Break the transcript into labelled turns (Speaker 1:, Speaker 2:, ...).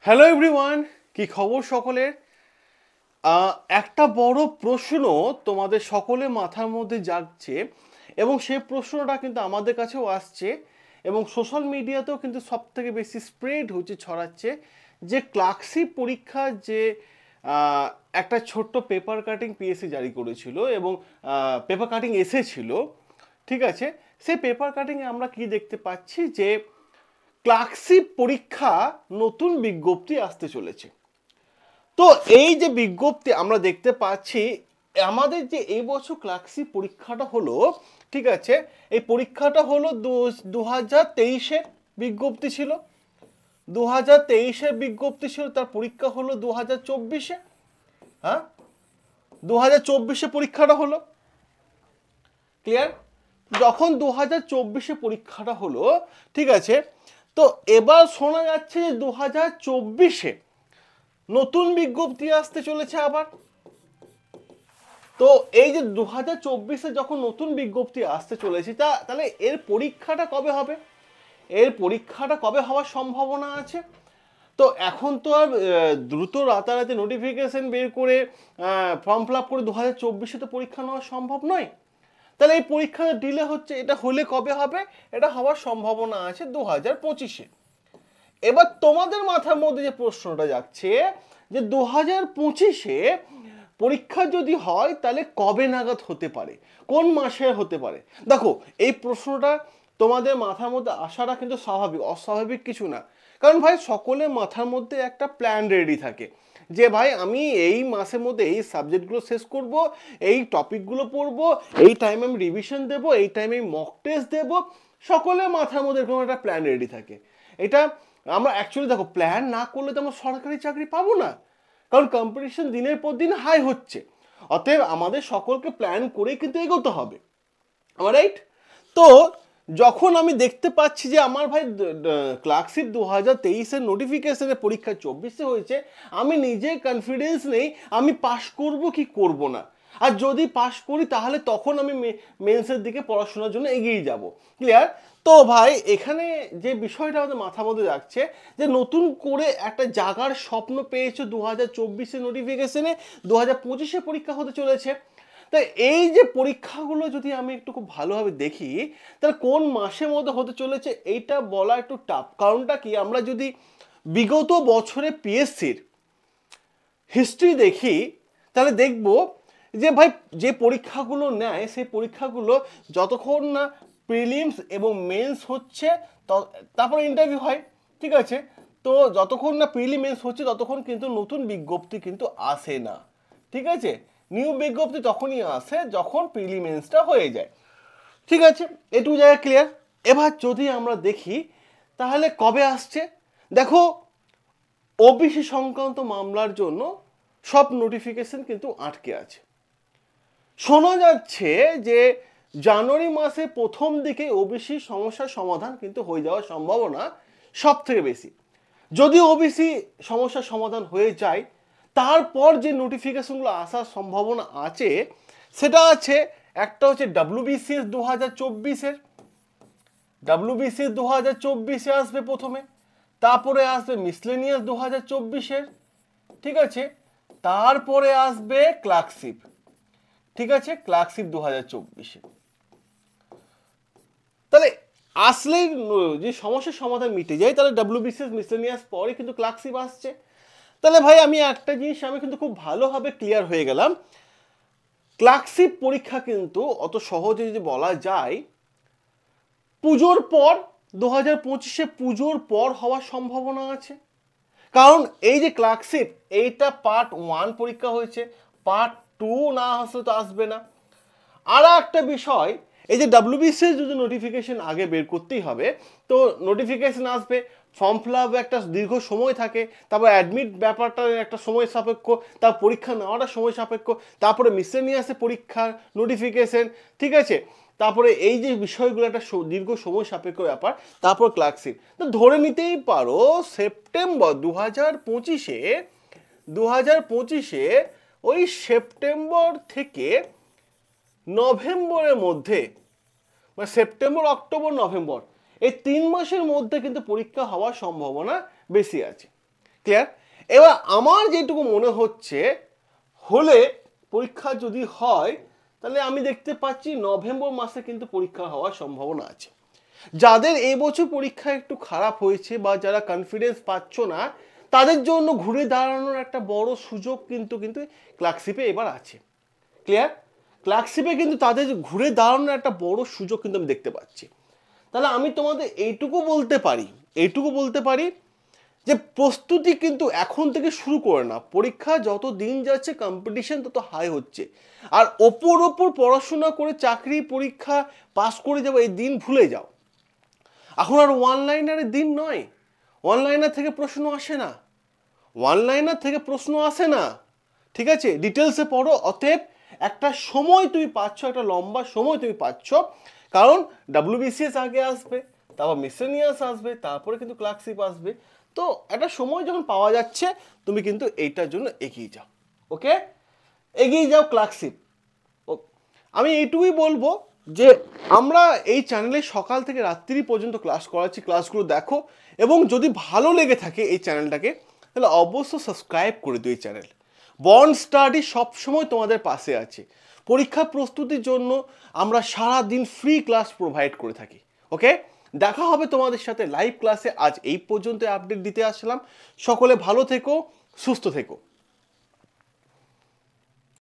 Speaker 1: Hello everyone, কি খবর সকলের? একটা বড় প্রশ্ন তোমাদের সকলের মাথার মধ্যে জাগছে এবং সেই প্রশ্নটা কিন্তু আমাদের কাছেও আসছে এবং সোশ্যাল মিডিয়াতেও কিন্তু সব থেকে বেশি স্প্রেড হচ্ছে, ছড়াচ্ছে যে ক্লার্কশিপ পরীক্ষার যে একটা ছোট্ট পেপার কাটিং পিএসসি জারি করেছিল এবং পেপার কাটিং এসেছিল, ঠিক আছে? সেই পেপার কাটিংয়ে আমরা কি দেখতে পাচ্ছি যে ক্লার্কশিপ পরীক্ষা নতুন বিজ্ঞপ্তি আসতে চলেছে। তো এই যে বিজ্ঞপ্তি আমরা দেখতে পাচ্ছি, আমাদের যে এই বছর ক্লার্কশিপ পরীক্ষাটা হলো, ঠিক আছে, এই পরীক্ষাটা হলো 2023-এর বিজ্ঞপ্তি ছিল, 2023-এর বিজ্ঞপ্তি ছিল, তার পরীক্ষা হলো 2024-এ। হ্যাঁ, 2024-এ পরীক্ষাটা হলো, ক্লিয়ার? যখন 2024-এ পরীক্ষাটা হলো, ঠিক আছে, তো এবার শোনা যাচ্ছে যে 2024-এ নতুন বিজ্ঞপ্তি আসতে চলেছে আবার। তো এই যে 2024-এ যখন নতুন বিজ্ঞপ্তি আসতে চলেছে, তাহলে এর পরীক্ষাটা কবে হবে? এর পরীক্ষাটা কবে হওয়ার সম্ভাবনা আছে? তো এখন তো আর দ্রুত রাতারাতি নোটিফিকেশন বের করে ফর্ম ফিল আপ করে 2024-এ তো পরীক্ষা নেওয়া সম্ভব নয়। তাহলে এই পরীক্ষা ডিলে হচ্ছে, এটা হলে কবে হবে? এটা হওয়ার সম্ভাবনা আছে 2025-এ। এবার তোমাদের মাথার মধ্যে যে প্রশ্নটা যাচ্ছে যে 2025-এ পরীক্ষা যদি হয় তাহলে কবে নাগাদ হতে পারে, কোন মাসে হতে পারে? দেখো, এই প্রশ্নটা তোমাদের মাথার মধ্যে আসাটা কিন্তু স্বাভাবিক, অস্বাভাবিক কিছু না। কারণ ভাই, সকলের মাথার মধ্যে একটা প্ল্যান রেডি থাকে যে ভাই আমি এই মাসের মধ্যে এই সাবজেক্টগুলো শেষ করব, এই টপিকগুলো পড়বো, এই টাইমে আমি রিভিশন দেব, এই টাইমে আমি মক টেস্ট দেব। সকলের মাথার মধ্যে এরকম একটা প্ল্যান রেডি থাকে। এটা আমরা অ্যাকচুয়ালি, দেখো, প্ল্যান না করলে তো আমরা সরকারি চাকরি পাবো না, কারণ কম্পিটিশন দিনের পর দিন হাই হচ্ছে। অতএব আমাদের সকলকে প্ল্যান করেই কিন্তু এগোতে হবে, রাইট? তো যখন আমি দেখতে পাচ্ছি যে আমার ভাই ক্লার্কশিপ 2023-এর নোটিফিকেশনে পরীক্ষা 24-এ হয়েছে, আমি নিজে কনফিডেন্স নেই আমি পাশ করব কি করব না। আর যদি পাশ করি তাহলে তখন আমি মেন্সের দিকে পড়াশোনার জন্য এগিয়ে যাব, ক্লিয়ার? তো ভাই, এখানে যে বিষয়টা আমাদের মাথার মধ্যে রাখছে যে নতুন করে একটা জাগার স্বপ্ন পেয়েছে 2024-এর নোটিফিকেশনে, 2025-এ পরীক্ষা হতে চলেছে। তাই এই যে পরীক্ষাগুলো যদি আমি একটু খুব ভালোভাবে দেখি, তাহলে কোন মাসের মধ্যে হতে চলেছে এইটা বলা একটু টাফ। কারণটা কি, আমরা যদি বিগত বছরে পিএসসির হিস্ট্রি দেখি তাহলে দেখব যে ভাই, যে পরীক্ষাগুলো নেয় সেই পরীক্ষাগুলো যতক্ষণ না প্রিলিমস এবং মেন্স হচ্ছে, তারপরে ইন্টারভিউ হয়, ঠিক আছে? তো যতক্ষণ না প্রিলিমিনস হচ্ছে ততক্ষণ কিন্তু নতুন বিজ্ঞপ্তি কিন্তু আসে না, ঠিক আছে? নিউ বিজ্ঞপ্তি তখনই আসে যখন প্রিলিমিনসটা হয়ে যায়, ঠিক আছে? এটুকু জায়গা ক্লিয়ার। এবার যদি আমরা দেখি তাহলে কবে আসছে, দেখো, ওবিসি সংক্রান্ত মামলার জন্য সব নোটিফিকেশন কিন্তু আটকে আছে। শোনা যাচ্ছে যে জানুয়ারি মাসে প্রথম দিকে ওবিসি সমস্যার সমাধান কিন্তু হয়ে যাওয়ার সম্ভাবনা সব থেকে বেশি। যদি ওবিসি সমস্যার সমাধান হয়ে যায়, তারপর যে নোটিফিকেশনগুলো আসার সম্ভাবনা আছে সেটা আছে, একটা হচ্ছে ডাব্লিউবিসিএস 2024-এর, ডাব্লিউবিসিএস 2024-এ আসবে প্রথমে, তারপরে আসবে মিসলেনিয়াস 2024-এর, ঠিক আছে? তারপরে আসবে ক্লার্কশিপ, ঠিক আছে, ক্লার্কশিপ 2024-এ। তাহলে আসলেই যে সমস্যার সমাধান মিটে যায়, তাহলে ডাব্লিউবিসিএস মিসলেনিয়াস পরে কিন্তু ক্লার্কশিপ আসছে। তাহলে ভাই, আমি একটা জিনিস আমি কিন্তু খুব ভালোভাবে ক্লিয়ার হয়ে গেলাম, ক্লার্কশিপ পরীক্ষা কিন্তু অত সহজে যদি বলা যায় পুজোর পর, 2025-এ পুজোর পর হওয়ার সম্ভাবনা আছে। কারণ এই যে ক্লার্কশিপ, এইটা পার্ট 1 পরীক্ষা হয়েছে, পার্ট 2 না আসলে তো আসবে না। আর একটা বিষয়, এই যে ডাব্লিউবিসিএস যদি নোটিফিকেশন আগে বের করতেই হবে, তো নোটিফিকেশন আসবে, ফর্ম ফিল আপ একটা দীর্ঘ সময় থাকে, তারপর অ্যাডমিট ব্যাপারটা একটা সময় সাপেক্ষ, তার পরীক্ষা নেওয়াটা সময় সাপেক্ষ, তারপরে মিসেলিনিয়াসে পরীক্ষার নোটিফিকেশন, ঠিক আছে? তারপরে এই যে বিষয়গুলো একটা দীর্ঘ সময় সাপেক্ষ ব্যাপার, তারপর ক্লার্কশিপ। তো ধরে নিতেই পারো সেপ্টেম্বর 2025-এ, 2025-এ ওই সেপ্টেম্বর থেকে নভেম্বরের মধ্যে, মানে সেপ্টেম্বর, অক্টোবর, নভেম্বর, এই 3 মাসের মধ্যে কিন্তু পরীক্ষা হওয়ার সম্ভাবনা বেশি আছে, ক্লিয়ার? এবার আমার যেটুকু মনে হচ্ছে, হলে পরীক্ষা যদি হয় তাহলে আমি দেখতে পাচ্ছি নভেম্বর মাসে কিন্তু পরীক্ষা হওয়ার সম্ভাবনা আছে। যাদের এই বছর পরীক্ষা একটু খারাপ হয়েছে বা যারা কনফিডেন্স পাচ্ছ না, তাদের জন্য ঘুরে দাঁড়ানোর একটা বড় সুযোগ কিন্তু কিন্তু ক্লার্কশিপে এবার আছে। ক্লিয়ার? ক্লার্কশিপে কিন্তু তাদের ঘুরে দাঁড়ানোর একটা বড় সুযোগ কিন্তু আমি দেখতে পাচ্ছি। তাহলে আমি তোমাদের এইটুকু বলতে পারি যে প্রস্তুতি কিন্তু এখন থেকে শুরু করে না। পরীক্ষা যত দিন যাচ্ছে কম্পিটিশন তত হাই হচ্ছে, আর ওপর পড়াশোনা করে চাকরি পরীক্ষা পাস করে যাবো এই দিন ভুলে যাও। এখন আর ওয়ান লাইনারের দিন নয়, ওয়ান লাইনার থেকে প্রশ্ন আসে না, ঠিক আছে? ডিটেলসে পড়ো। অতএব একটা সময় তুমি পাচ্ছ, একটা লম্বা সময় তুমি পাচ্ছ, কারণ WBCS আগে আসবে, তারপর মিসেলিনিয়াস আসবে, তারপরে কিন্তু ক্লার্কশিপ আসবে। তো একটা সময় যখন পাওয়া যাচ্ছে, তুমি কিন্তু এইটার জন্য এগিয়ে যাও। ওকে, এগিয়ে যাও ক্লার্কশিপ। আমি এইটুকুই বলবো যে আমরা এই চ্যানেলে সকাল থেকে রাত্রি পর্যন্ত ক্লাস করাচ্ছি, ক্লাসগুলো দেখো, এবং যদি ভালো লেগে থাকে এই চ্যানেলটাকে তাহলে অবশ্যই সাবস্ক্রাইব করে দিও এই চ্যানেল। বন্ড স্টাডি সবসময় তোমাদের পাশে আছে। পরীক্ষা প্রস্তুতির জন্য আমরা সারা দিন ফ্রি ক্লাস প্রোভাইড করে থাকি। ওকে, দেখা হবে তোমাদের সাথে লাইভ ক্লাসে। আজ এই পর্যন্ত আপডেট দিতে আসলাম। সকলে ভালো থেকো, সুস্থ থেকো।